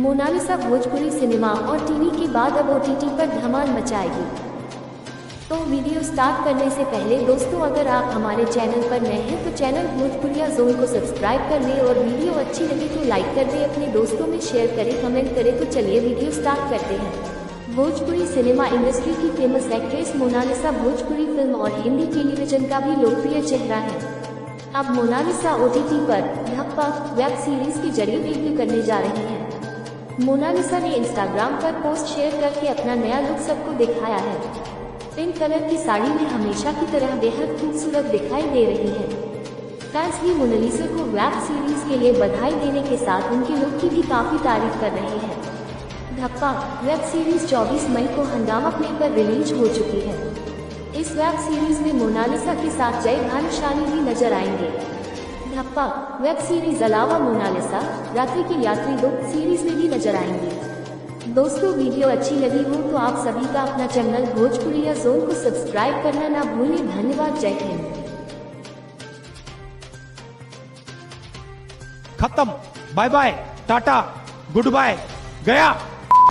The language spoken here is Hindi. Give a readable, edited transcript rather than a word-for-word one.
मोनालिसा भोजपुरी सिनेमा और टीवी के बाद अब OTT पर धमाल मचाएगी। तो वीडियो स्टार्ट करने से पहले दोस्तों, अगर आप हमारे चैनल पर नए हैं तो चैनल भोजपुरिया जोन को सब्सक्राइब कर लें और वीडियो अच्छी लगी तो लाइक कर दें, अपने दोस्तों में शेयर करें, कमेंट करें। तो चलिए वीडियो स्टार्ट करते हैं। भोजपुरी सिनेमा इंडस्ट्री की famous actress Monalisa Bhojpuri film और हिंदी टेलीविजन का भी लोकप्रिय चेहरा है। अब मोनालिसा OTT पर धप्पा वेब सीरीज के जरिए डेब्यू करने जा रही हैं। मोनालिसा ने इंस्टाग्राम पर पोस्ट शेयर करके अपना नया लुक सबको दिखाया है। पिंक कलर की साड़ी में हमेशा की तरह बेहद खूबसूरत दिखाई दे रही है। फैंस भी मोनालिसा को वेब सीरीज के लिए बधाई देने के साथ उनके लुक की भी काफी तारीफ कर रहे हैं। धप्पा वेब सीरीज 24 मई को हंगामा प्ले पर रिलीज हो चुकी है। इस वेब सीरीज में मोनालिसा के साथ जय भानुशाली भी नजर आएंगे। धप्पा वेब सीरीज अलावा मोनालिसा रात्रि की यात्री 2 सीरीज में भी नजर आएंगे। दोस्तों, वीडियो अच्छी लगी हो तो आप सभी का अपना चैनल भोजपुरिया जोन को सब्सक्राइब करना ना भूलें। धन्यवाद। जय हिंद। खत्म। Bye bye, tata, goodbye, गया।